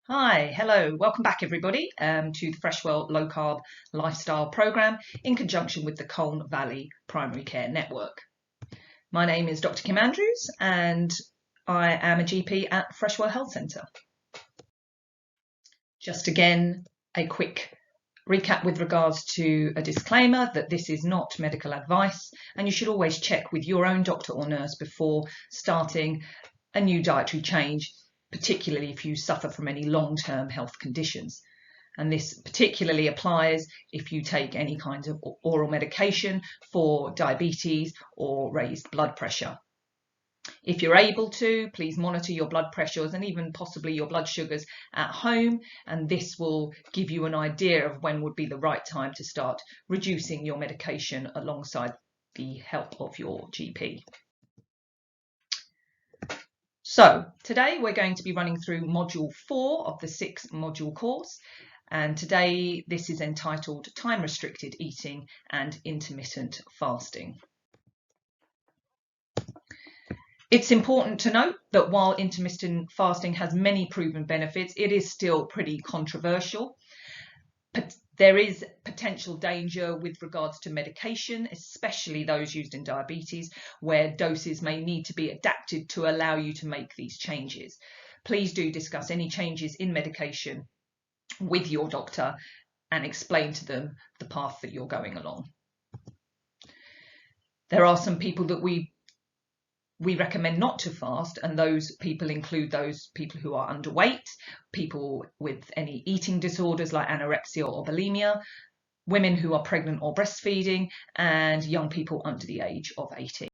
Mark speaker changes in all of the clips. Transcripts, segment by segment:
Speaker 1: Hi, hello, welcome back everybody to the Freshwell Low Carb Lifestyle Programme in conjunction with the Colne Valley Primary Care Network. My name is Dr. Kim Andrews and I am a GP at Freshwell Health Centre. Just again, a quick recap with regards to a disclaimer that this is not medical advice and you should always check with your own doctor or nurse before starting a new dietary change, particularly if you suffer from any long-term health conditions. And this particularly applies if you take any kind of oral medication for diabetes or raised blood pressure. If you're able to, please monitor your blood pressures and even possibly your blood sugars at home, and this will give you an idea of when would be the right time to start reducing your medication alongside the help of your GP. So today we're going to be running through module 4 of the 6-module course, and today this is entitled Time Restricted Eating and Intermittent Fasting. It's important to note that while intermittent fasting has many proven benefits, it is still pretty controversial. There is potential danger with regards to medication, especially those used in diabetes, where doses may need to be adapted to allow you to make these changes. Please do discuss any changes in medication with your doctor and explain to them the path that you're going along. There are some people that we recommend not to fast, and those people include those people who are underweight, people with any eating disorders like anorexia or bulimia, women who are pregnant or breastfeeding, and young people under the age of 18.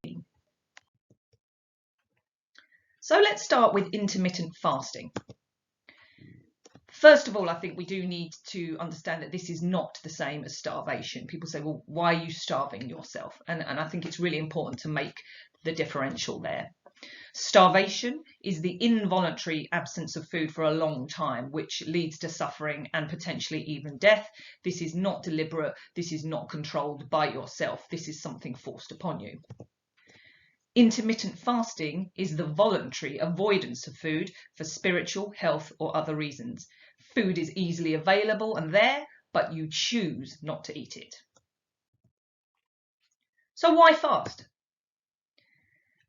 Speaker 1: So let's start with intermittent fasting. First of all, I think we do need to understand that this is not the same as starvation. People say, well, why are you starving yourself? And I think it's really important to make the differential there. Starvation is the involuntary absence of food for a long time, which leads to suffering and potentially even death. This is not deliberate. This is not controlled by yourself. This is something forced upon you. Intermittent fasting is the voluntary avoidance of food for spiritual, health, or other reasons. Food is easily available and there, but you choose not to eat it. So why fast?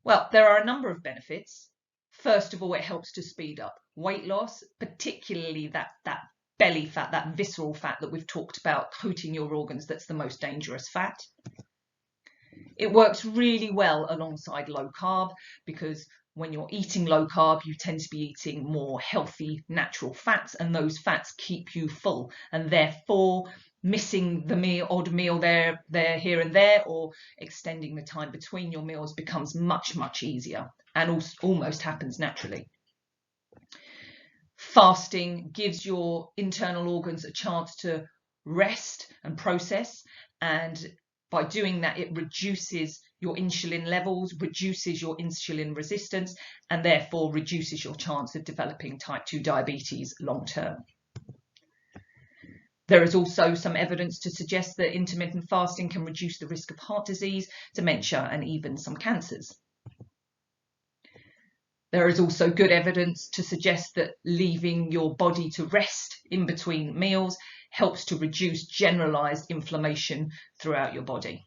Speaker 1: Well, there are a number of benefits. First of all, it helps to speed up weight loss, particularly that belly fat, that visceral fat that we've talked about coating your organs. That's the most dangerous fat. It works really well alongside low carb because when you're eating low carb, you tend to be eating more healthy, natural fats, and those fats keep you full, and therefore missing the odd meal there, here and there, or extending the time between your meals becomes much, much easier and almost happens naturally. Fasting gives your internal organs a chance to rest and process, and by doing that, it reduces your insulin levels, reduces your insulin resistance, and therefore reduces your chance of developing type 2 diabetes long term. There is also some evidence to suggest that intermittent fasting can reduce the risk of heart disease, dementia, and even some cancers. There is also good evidence to suggest that leaving your body to rest in between meals helps to reduce generalized inflammation throughout your body.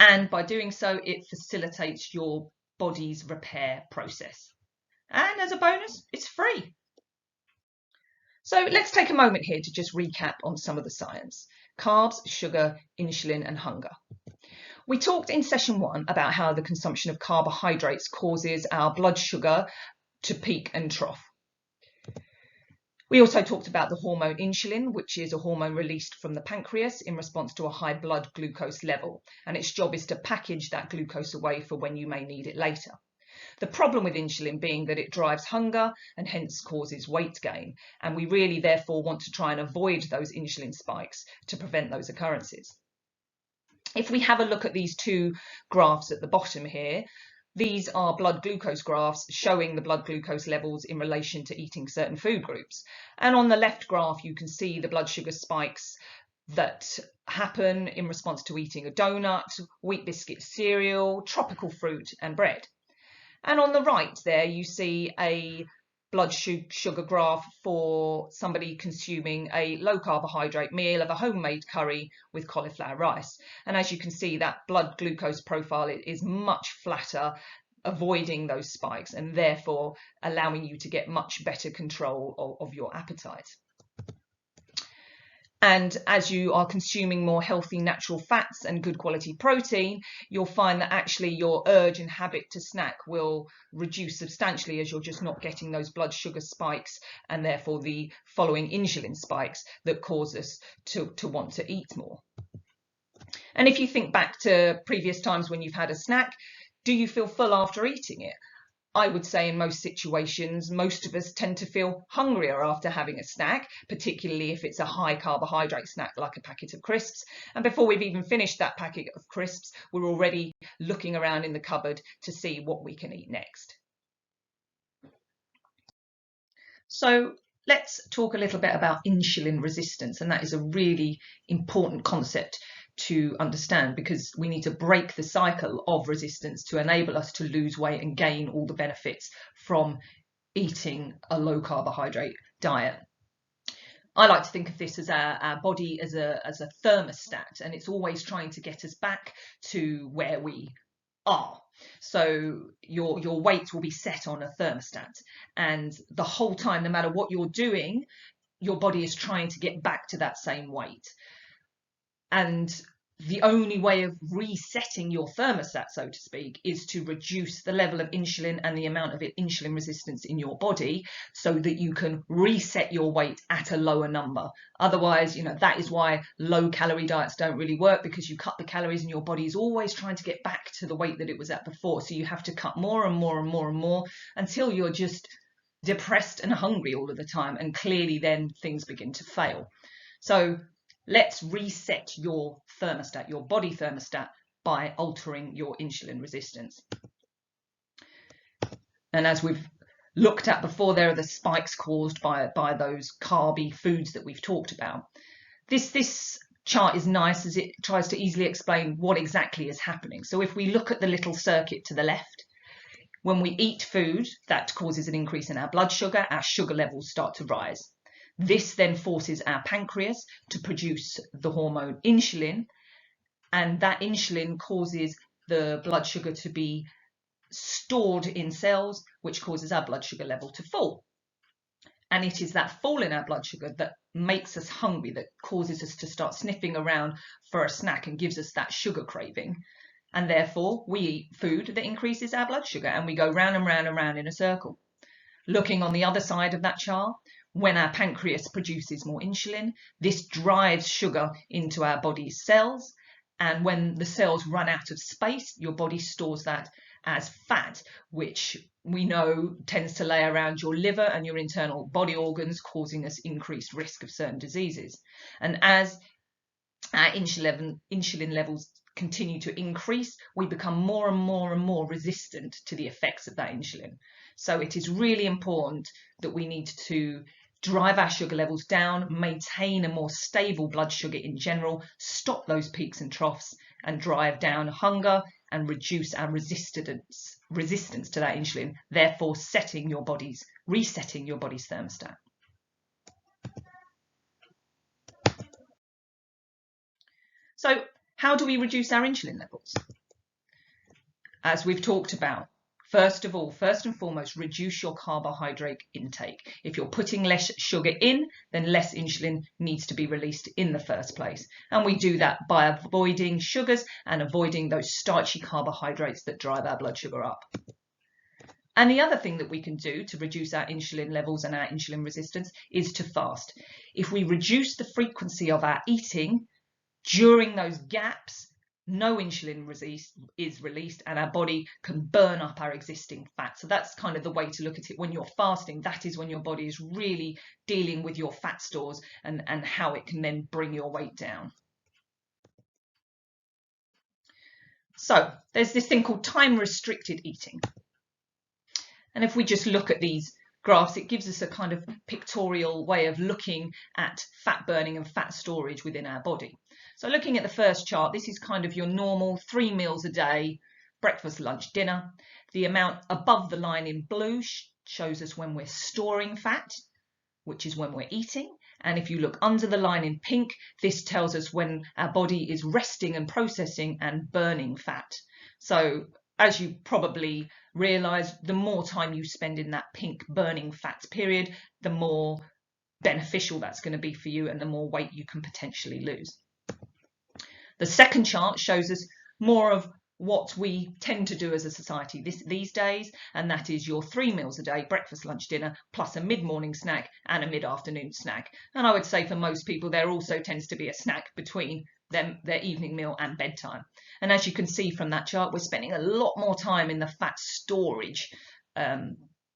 Speaker 1: And by doing so, it facilitates your body's repair process. And as a bonus, it's free. So let's take a moment here to just recap on some of the science. Carbs, sugar, insulin, and hunger. We talked in session 1 about how the consumption of carbohydrates causes our blood sugar to peak and trough. We also talked about the hormone insulin, which is a hormone released from the pancreas in response to a high blood glucose level, and its job is to package that glucose away for when you may need it later. The problem with insulin being that it drives hunger and hence causes weight gain, and we really therefore want to try and avoid those insulin spikes to prevent those occurrences. If we have a look at these two graphs at the bottom here, these are blood glucose graphs showing the blood glucose levels in relation to eating certain food groups. And on the left graph, you can see the blood sugar spikes that happen in response to eating a donut, wheat biscuit cereal, tropical fruit and bread. And on the right there, you see a blood sugar graph for somebody consuming a low carbohydrate meal of a homemade curry with cauliflower rice. And as you can see, that blood glucose profile is much flatter, avoiding those spikes and therefore allowing you to get much better control of your appetite. And as you are consuming more healthy natural fats and good quality protein, you'll find that actually your urge and habit to snack will reduce substantially, as you're just not getting those blood sugar spikes and therefore the following insulin spikes that cause us to want to eat more. And if you think back to previous times when you've had a snack, do you feel full after eating it? I would say in most situations, most of us tend to feel hungrier after having a snack, particularly if it's a high carbohydrate snack like a packet of crisps. And before we've even finished that packet of crisps, we're already looking around in the cupboard to see what we can eat next. So let's talk a little bit about insulin resistance, and that is a really important concept to understand, because we need to break the cycle of resistance to enable us to lose weight and gain all the benefits from eating a low carbohydrate diet. I like to think of this as our body as a thermostat, and it's always trying to get us back to where we are. So your weight will be set on a thermostat, and the whole time, no matter what you're doing, your body is trying to get back to that same weight. And the only way of resetting your thermostat, so to speak, is to reduce the level of insulin and the amount of insulin resistance in your body so that you can reset your weight at a lower number. Otherwise, that is why low calorie diets don't really work, because you cut the calories and your body is always trying to get back to the weight that it was at before. So you have to cut more and more and more and more until you're just depressed and hungry all of the time. And clearly then things begin to fail. So let's reset your thermostat, your body thermostat, by altering your insulin resistance. And as we've looked at before, there are the spikes caused by those carby foods that we've talked about. This chart is nice as it tries to easily explain what exactly is happening. So if we look at the little circuit to the left, when we eat food, that causes an increase in our blood sugar levels start to rise. This then forces our pancreas to produce the hormone insulin, and that insulin causes the blood sugar to be stored in cells, which causes our blood sugar level to fall. And it is that fall in our blood sugar that makes us hungry, that causes us to start sniffing around for a snack and gives us that sugar craving. And therefore, we eat food that increases our blood sugar, and we go round and round and round in a circle. Looking on the other side of that chart, when our pancreas produces more insulin, this drives sugar into our body's cells. And when the cells run out of space, your body stores that as fat, which we know tends to lay around your liver and your internal body organs, causing us increased risk of certain diseases. And as our insulin levels continue to increase, we become more and more and more resistant to the effects of that insulin. So it is really important that we need to drive our sugar levels down, maintain a more stable blood sugar in general, stop those peaks and troughs, and drive down hunger and reduce our resistance to that insulin, therefore resetting your body's thermostat. So how do we reduce our insulin levels? As we've talked about, first and foremost, reduce your carbohydrate intake. If you're putting less sugar in, then less insulin needs to be released in the first place. And we do that by avoiding sugars and avoiding those starchy carbohydrates that drive our blood sugar up. And the other thing that we can do to reduce our insulin levels and our insulin resistance is to fast. If we reduce the frequency of our eating during those gaps, no insulin is released and our body can burn up our existing fat. So that's kind of the way to look at it. When you're fasting, that is when your body is really dealing with your fat stores and how it can then bring your weight down. So there's this thing called time-restricted eating. And if we just look at these graphs, it gives us a kind of pictorial way of looking at fat burning and fat storage within our body. So looking at the first chart, this is kind of your normal 3 meals a day, breakfast, lunch, dinner. The amount above the line in blue shows us when we're storing fat, which is when we're eating. And if you look under the line in pink, this tells us when our body is resting and processing and burning fat. So as you probably realise, the more time you spend in that pink burning fats period, the more beneficial that's going to be for you and the more weight you can potentially lose. The second chart shows us more of what we tend to do as a society these days, and that is your 3 meals a day, breakfast, lunch, dinner, plus a mid-morning snack and a mid-afternoon snack. And I would say for most people there also tends to be a snack between their evening meal and bedtime. And as you can see from that chart, we're spending a lot more time in the fat storage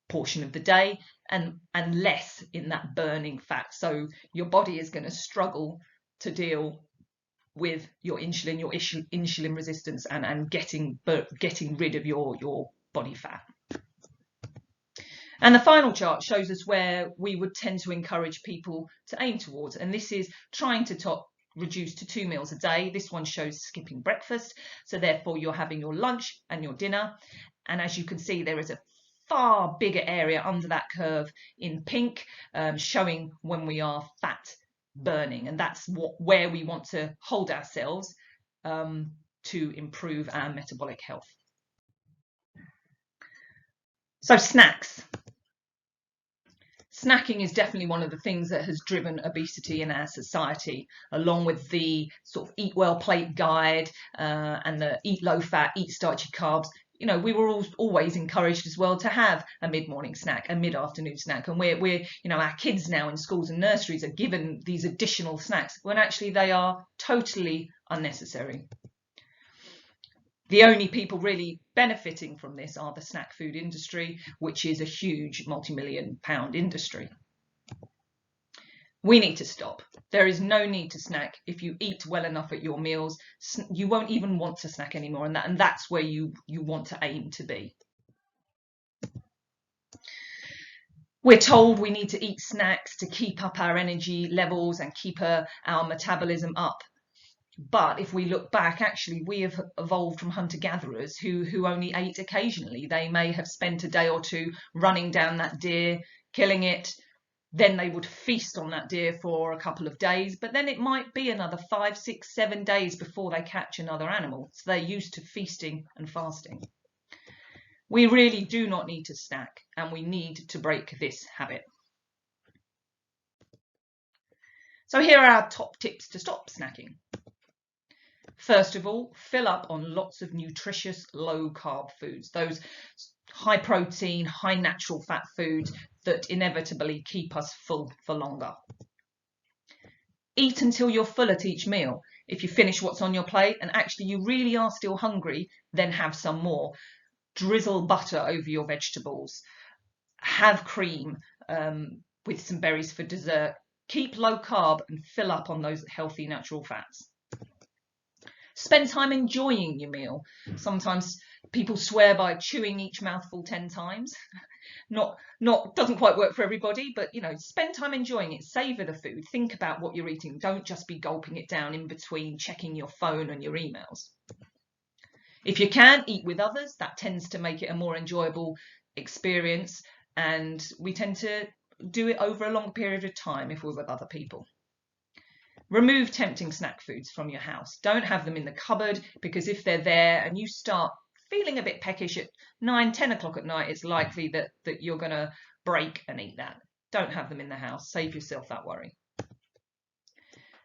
Speaker 1: portion of the day and less in that burning fat. So your body is going to struggle to deal with your insulin resistance and getting rid of your body fat. And the final chart shows us where we would tend to encourage people to aim towards, and this is trying to reduce to 2 meals a day. This one shows skipping breakfast, so therefore you're having your lunch and your dinner. And as you can see, there is a far bigger area under that curve in pink, showing when we are fat burning, and that's where we want to hold ourselves to improve our metabolic health. So snacks. Snacking is definitely one of the things that has driven obesity in our society, along with the sort of eat well plate guide and the eat low fat, eat starchy carbs. You know, we were always encouraged as well to have a mid-morning snack, a mid-afternoon snack, and we're you know, our kids now in schools and nurseries are given these additional snacks when actually they are totally unnecessary. The only people really benefiting from this are the snack food industry, which is a huge multi-million-pound industry. We need to stop. There is no need to snack. If you eat well enough at your meals, you won't even want to snack anymore, and that's where you want to aim to be. We're told we need to eat snacks to keep up our energy levels and keep our metabolism up. But if we look back, actually, we have evolved from hunter-gatherers who only ate occasionally. They may have spent a day or two running down that deer, killing it. Then they would feast on that deer for a couple of days, but then it might be another 5, 6, 7 days before they catch another animal. So they're used to feasting and fasting. We really do not need to snack, and we need to break this habit. So here are our top tips to stop snacking. First of all, fill up on lots of nutritious low-carb foods, those high protein, high natural fat foods that inevitably keep us full for longer. Eat until you're full at each meal. If you finish what's on your plate and actually you really are still hungry, then have some more. Drizzle butter over your vegetables. Have cream with some berries for dessert. Keep low carb and fill up on those healthy natural fats. Spend time enjoying your meal. Sometimes people swear by chewing each mouthful 10 times. Doesn't quite work for everybody, but you know, spend time enjoying it. Savor the food. Think about what you're eating. Don't just be gulping it down in between checking your phone and your emails. If you can, eat with others. That tends to make it a more enjoyable experience, and we tend to do it over a long period of time if we're with other people. Remove tempting snack foods from your house. Don't have them in the cupboard, because if they're there and you start feeling a bit peckish at 9, 10 o'clock at night, it's likely that you're going to break and eat that. Don't have them in the house. Save yourself that worry.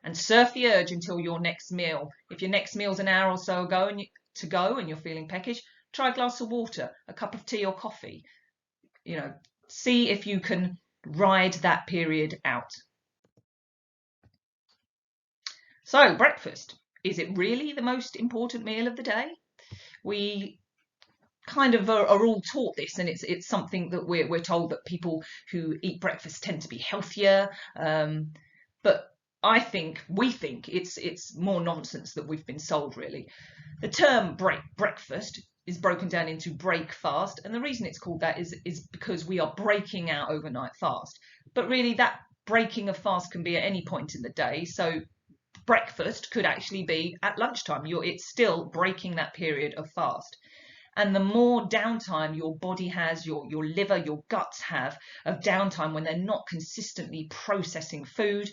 Speaker 1: And surf the urge until your next meal. If your next meal's an hour or so ago and you're feeling peckish, try a glass of water, a cup of tea or coffee. You know, see if you can ride that period out. So, breakfast. Is it really the most important meal of the day? We kind of are all taught this, and it's something that we're told that people who eat breakfast tend to be healthier. But we think it's more nonsense that we've been sold, really. The term breakfast is broken down into break fast, and the reason it's called that is because we are breaking our overnight fast. But really, that breaking of fast can be at any point in the day. So breakfast could actually be at lunchtime. It's still breaking that period of fast. And the more downtime your body has, your liver, your guts have of downtime when they're not consistently processing food,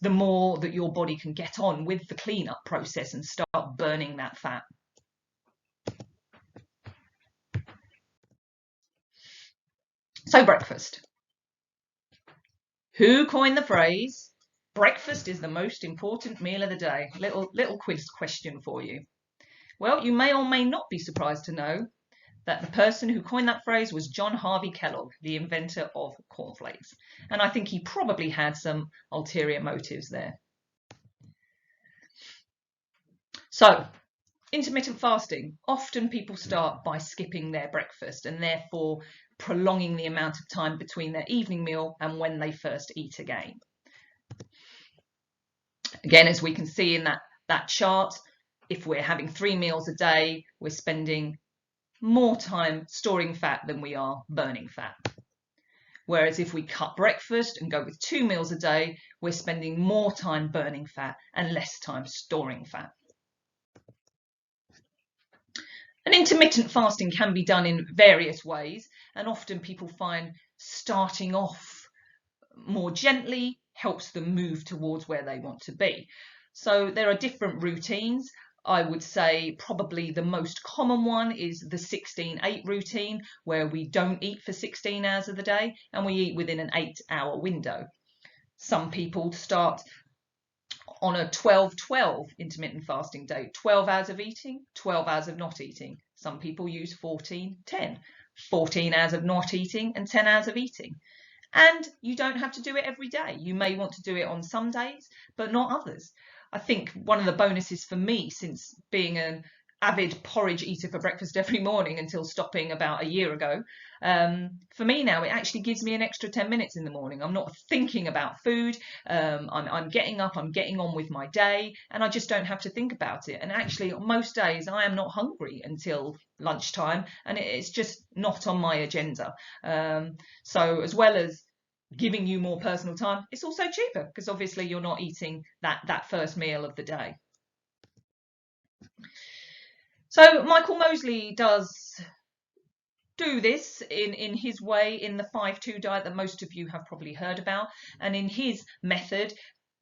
Speaker 1: the more that your body can get on with the cleanup process and start burning that fat. So breakfast. Who coined the phrase, breakfast is the most important meal of the day? Little quiz question for you. Well, you may or may not be surprised to know that the person who coined that phrase was John Harvey Kellogg, the inventor of cornflakes. And I think he probably had some ulterior motives there. So, intermittent fasting. Often people start by skipping their breakfast and therefore prolonging the amount of time between their evening meal and when they first eat again. Again, as we can see in that chart, if we're having 3 meals a day, we're spending more time storing fat than we are burning fat. Whereas if we cut breakfast and go with 2 meals a day, we're spending more time burning fat and less time storing fat. And intermittent fasting can be done in various ways, and often people find starting off more gently helps them move towards where they want to be. So there are different routines. I would say probably the most common one is the 16-8 routine, where we don't eat for 16 hours of the day and we eat within an 8-hour window. Some people start on a 12-12 intermittent fasting day, 12 hours of eating, 12 hours of not eating. Some people use 14-10, 14 hours of not eating and 10 hours of eating. And you don't have to do it every day. You may want to do it on some days, but not others. I think one of the bonuses for me, since being an avid porridge eater for breakfast every morning until stopping about a year ago, for me now it actually gives me an extra 10 minutes in the morning. I'm not thinking about food. I'm getting up, I'm getting on with my day, and I just don't have to think about it. And actually most days I am not hungry until lunchtime, and it's just not on my agenda. So as well as giving you more personal time, it's also cheaper because obviously you're not eating that first meal of the day. So Michael Mosley does do this in his way in the 5-2 diet that most of you have probably heard about. And in his method,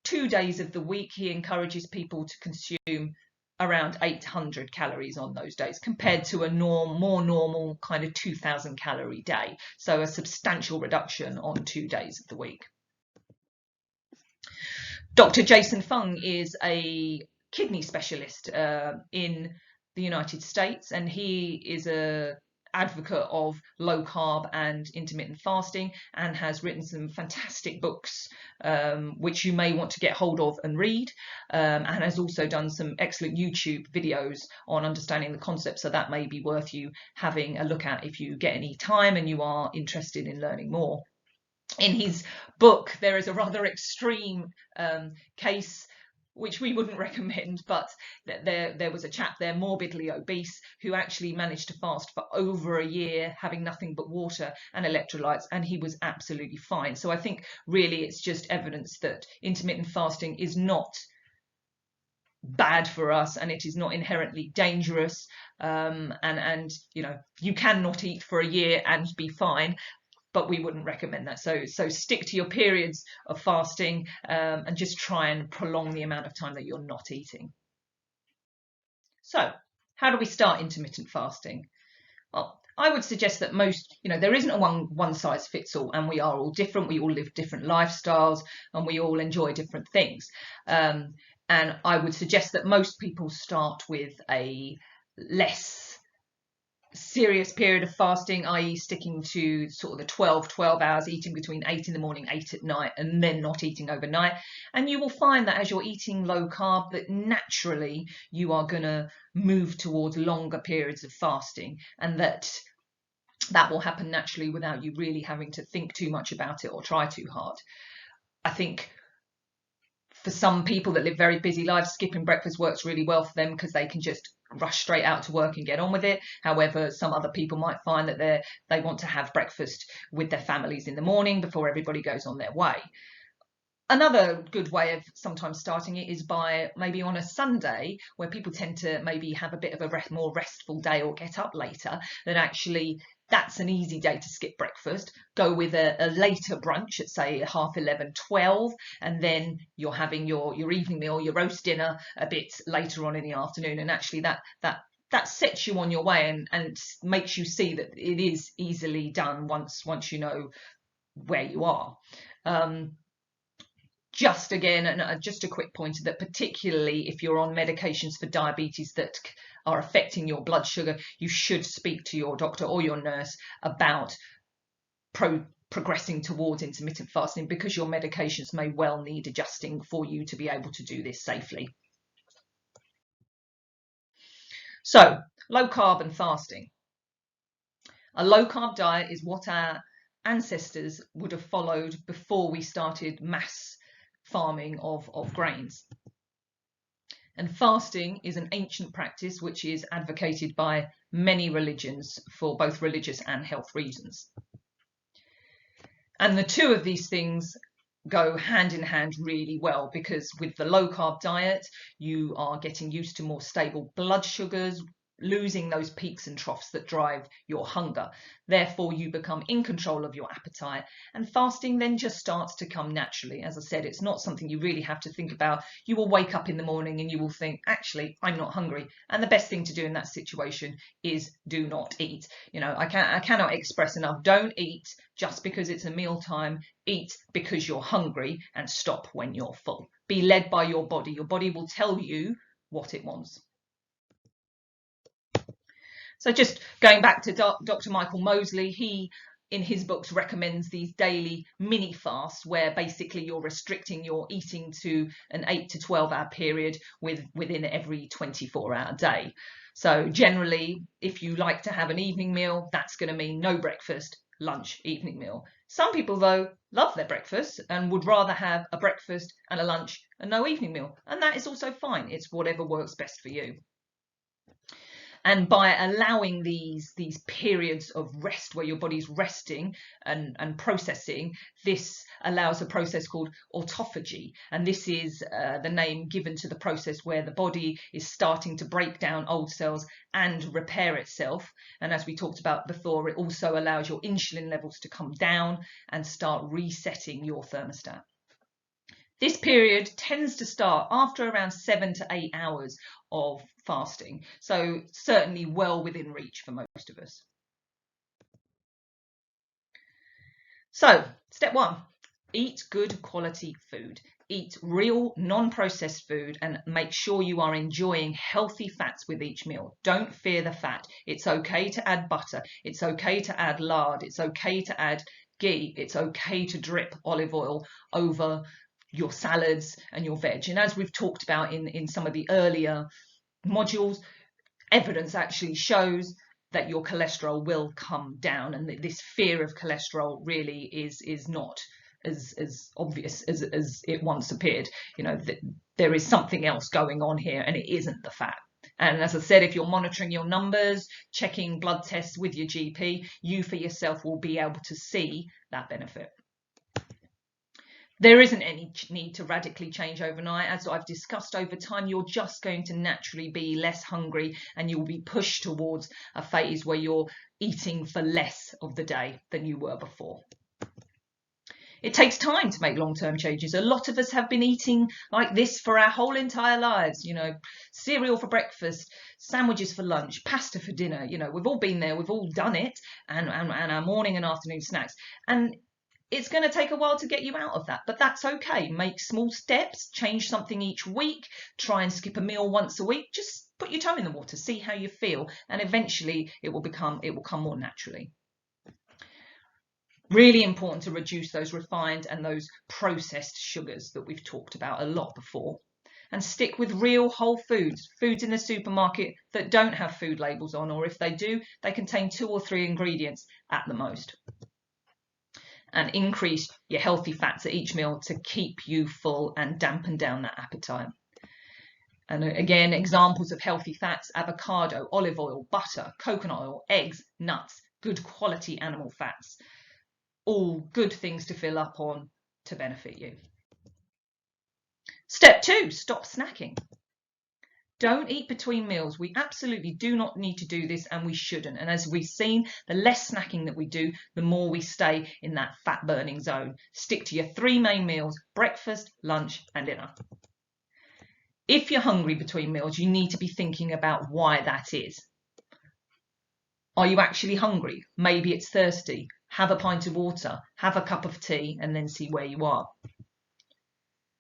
Speaker 1: 2 days of the week, he encourages people to consume around 800 calories on those days compared to a more normal kind of 2,000 calorie day. So a substantial reduction on 2 days of the week. Dr. Jason Fung is a kidney specialist in the United States, and he is a advocate of low carb and intermittent fasting and has written some fantastic books which you may want to get hold of and read, and has also done some excellent YouTube videos on understanding the concept, so that may be worth you having a look at if you get any time and you are interested in learning more. In his book there is a rather extreme case which we wouldn't recommend, but there was a chap there, morbidly obese, who actually managed to fast for over a year, having nothing but water and electrolytes, and he was absolutely fine. So I think really it's just evidence that intermittent fasting is not bad for us, and it is not inherently dangerous, and you know, you cannot eat for a year and be fine, but we wouldn't recommend that. So stick to your periods of fasting, and just try and prolong the amount of time that you're not eating. So how do we start intermittent fasting? Well, I would suggest that most, there isn't a one size fits all, and we are all different. We all live different lifestyles and we all enjoy different things. And I would suggest that most people start with a less serious period of fasting, i.e. sticking to sort of the 12 hours, eating between 8 in the morning, 8 at night, and then not eating overnight. And you will find that as you're eating low carb, that naturally you are going to move towards longer periods of fasting, and that will happen naturally without you really having to think too much about it or try too hard. I think for some people that live very busy lives, skipping breakfast works really well for them because they can just rush straight out to work and get on with it. However, some other people might find that they want to have breakfast with their families in the morning before everybody goes on their way. Another good way of sometimes starting it is by maybe on a Sunday, where people tend to maybe have a bit of a more restful day or get up later, then actually that's an easy day to skip breakfast. Go with a later brunch at say 11:30, 12, and then you're having your evening meal, your roast dinner a bit later on in the afternoon. And actually that sets you on your way and makes you see that it is easily done once you know where you are. Just again, and just a quick pointer that particularly if you're on medications for diabetes that are affecting your blood sugar, you should speak to your doctor or your nurse about progressing towards intermittent fasting, because your medications may well need adjusting for you to be able to do this safely. So, low carb and fasting. A low carb diet is what our ancestors would have followed before we started mass farming of grains. And fasting is an ancient practice which is advocated by many religions for both religious and health reasons. And the two of these things go hand in hand really well, because with the low carb diet you are getting used to more stable blood sugars, losing those peaks and troughs that drive your hunger. Therefore, you become in control of your appetite, and fasting then just starts to come naturally. As I said, it's not something you really have to think about. You will wake up in the morning and you will think, actually, I'm not hungry. And the best thing to do in that situation is do not eat. You know, I cannot express enough. Don't eat just because it's a meal time. Eat because you're hungry, and stop when you're full. Be led by your body. Your body will tell you what it wants. So just going back to Dr. Michael Mosley, he in his books recommends these daily mini fasts where basically you're restricting your eating to an 8 to 12 hour period within every 24-hour day. So generally, if you like to have an evening meal, that's going to mean no breakfast, lunch, evening meal. Some people, though, love their breakfast and would rather have a breakfast and a lunch and no evening meal. And that is also fine. It's whatever works best for you. And by allowing these periods of rest where your body's resting and processing, this allows a process called autophagy. And this is the name given to the process where the body is starting to break down old cells and repair itself. And as we talked about before, it also allows your insulin levels to come down and start resetting your thermostat. This period tends to start after around 7 to 8 hours of fasting, so certainly well within reach for most of us. So, step 1, eat good quality food. Eat real, non-processed food and make sure you are enjoying healthy fats with each meal. Don't fear the fat. It's okay to add butter. It's okay to add lard. It's okay to add ghee. It's okay to drip olive oil over your salads and your veg. And as we've talked about in some of the earlier modules, evidence actually shows that your cholesterol will come down, and this fear of cholesterol really is not as obvious as it once appeared. You know, there is something else going on here, and it isn't the fat. And as I said, if you're monitoring your numbers, checking blood tests with your GP, you for yourself will be able to see that benefit. There isn't any need to radically change overnight. As I've discussed, over time, you're just going to naturally be less hungry, and you'll be pushed towards a phase where you're eating for less of the day than you were before. It takes time to make long-term changes. A lot of us have been eating like this for our whole entire lives. You know, cereal for breakfast, sandwiches for lunch, pasta for dinner. You know, we've all been there, we've all done it, and our morning and afternoon snacks. And it's going to take a while to get you out of that, but that's okay. Make small steps, change something each week, try and skip a meal once a week. Just put your toe in the water, see how you feel, and eventually it will come more naturally. Really important to reduce those refined and those processed sugars that we've talked about a lot before. And stick with real whole foods in the supermarket that don't have food labels on, or if they do, they contain 2 or 3 ingredients at the most. And increase your healthy fats at each meal to keep you full and dampen down that appetite. And again, examples of healthy fats: avocado, olive oil, butter, coconut oil, eggs, nuts, good quality animal fats. All good things to fill up on to benefit you. Step 2, stop snacking. Don't eat between meals. We absolutely do not need to do this, and we shouldn't. And as we've seen, the less snacking that we do, the more we stay in that fat burning zone. Stick to your 3 main meals: breakfast, lunch and dinner. If you're hungry between meals, you need to be thinking about why that is. Are you actually hungry? Maybe it's thirsty. Have a pint of water, have a cup of tea, and then see where you are.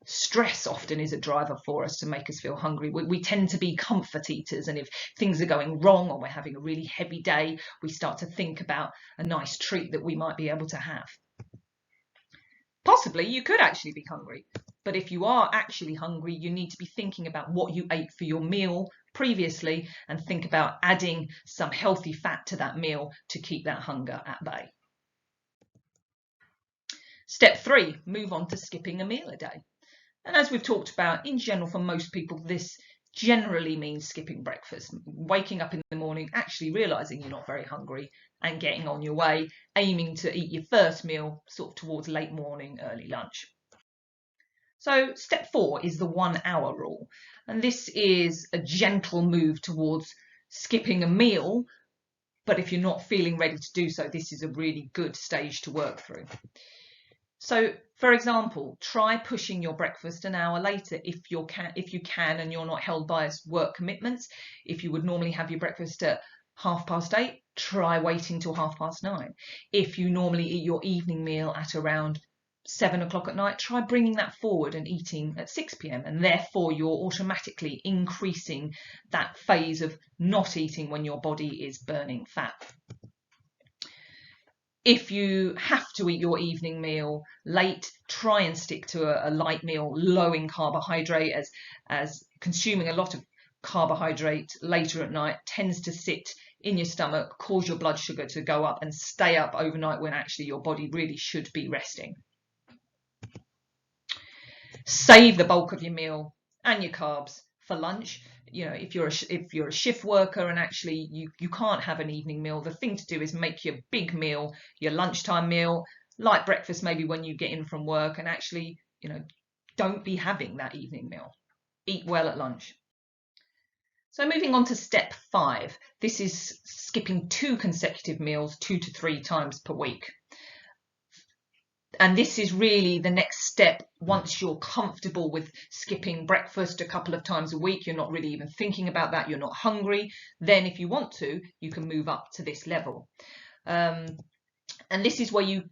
Speaker 1: Stress often is a driver for us to make us feel hungry. We tend to be comfort eaters, and if things are going wrong or we're having a really heavy day, we start to think about a nice treat that we might be able to have. Possibly you could actually be hungry, but if you are actually hungry, you need to be thinking about what you ate for your meal previously and think about adding some healthy fat to that meal to keep that hunger at bay. Step 3, move on to skipping a meal a day. And as we've talked about, in general, for most people, this generally means skipping breakfast, waking up in the morning, actually realising you're not very hungry and getting on your way, aiming to eat your first meal sort of towards late morning, early lunch. So step 4 is the 1 hour rule. And this is a gentle move towards skipping a meal. But if you're not feeling ready to do so, this is a really good stage to work through. So, for example, try pushing your breakfast an hour later if you can and you're not held by work commitments. If you would normally have your breakfast at 8:30, try waiting till 9:30. If you normally eat your evening meal at around 7 o'clock at night, try bringing that forward and eating at 6 p.m. and therefore you're automatically increasing that phase of not eating when your body is burning fat. If you have to eat your evening meal late, try and stick to a light meal, low in carbohydrate, as consuming a lot of carbohydrate later at night tends to sit in your stomach, cause your blood sugar to go up and stay up overnight when actually your body really should be resting. Save the bulk of your meal and your carbs for lunch. You know, if you're a shift worker and actually you can't have an evening meal, the thing to do is make your big meal your lunchtime meal, light breakfast maybe when you get in from work, and actually, you know, don't be having that evening meal. Eat well at lunch. So moving on to step 5, this is skipping 2 consecutive meals 2 to 3 times per week. And this is really the next step. Once you're comfortable with skipping breakfast a couple of times a week, you're not really even thinking about that, you're not hungry, then if you want to, you can move up to this level. And this is where you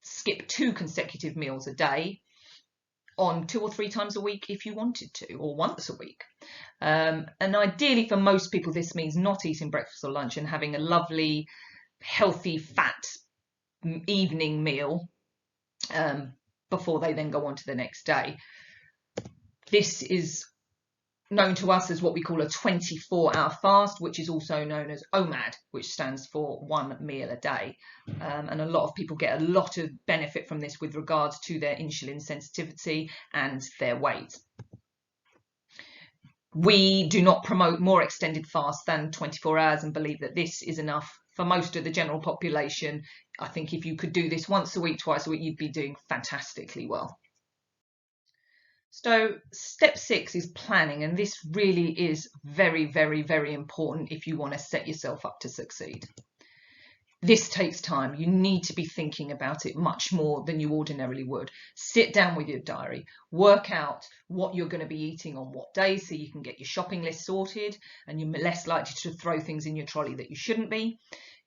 Speaker 1: skip 2 consecutive meals a day on 2 or 3 times a week if you wanted to, or once a week. And ideally for most people, this means not eating breakfast or lunch and having a lovely, healthy, fat evening meal before they then go on to the next day. This is known to us as what we call a 24-hour fast, which is also known as OMAD, which stands for 1 meal a day. And a lot of people get a lot of benefit from this with regards to their insulin sensitivity and their weight. We do not promote more extended fasts than 24 hours and believe that this is enough for most of the general population. I think if you could do this once a week, twice a week, you'd be doing fantastically well. So step 6 is planning, and this really is very, very, very important if you want to set yourself up to succeed. This takes time. You need to be thinking about it much more than you ordinarily would. Sit down with your diary, work out what you're going to be eating on what days so you can get your shopping list sorted and you're less likely to throw things in your trolley that you shouldn't be.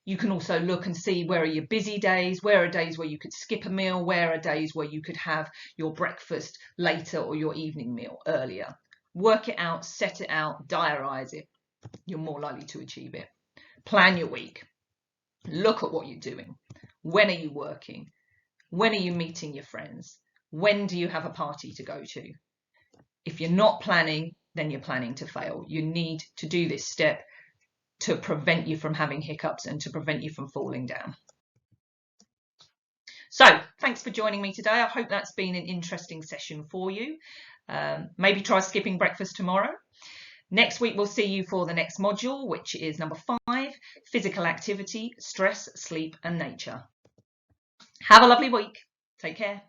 Speaker 1: You can also look and see where are your busy days, where are days where you could skip a meal, where are days where you could have your breakfast later or your evening meal earlier. Work it out, set it out, diarise it. You're more likely to achieve it. Plan your week. Look at what you're doing. When are you working? When are you meeting your friends? When do you have a party to go to? If you're not planning, then you're planning to fail. You need to do this step to prevent you from having hiccups and to prevent you from falling down. So thanks for joining me today. I hope that's been an interesting session for you. Maybe try skipping breakfast tomorrow. Next week, we'll see you for the next module, which is number 5, physical activity, stress, sleep and nature. Have a lovely week. Take care.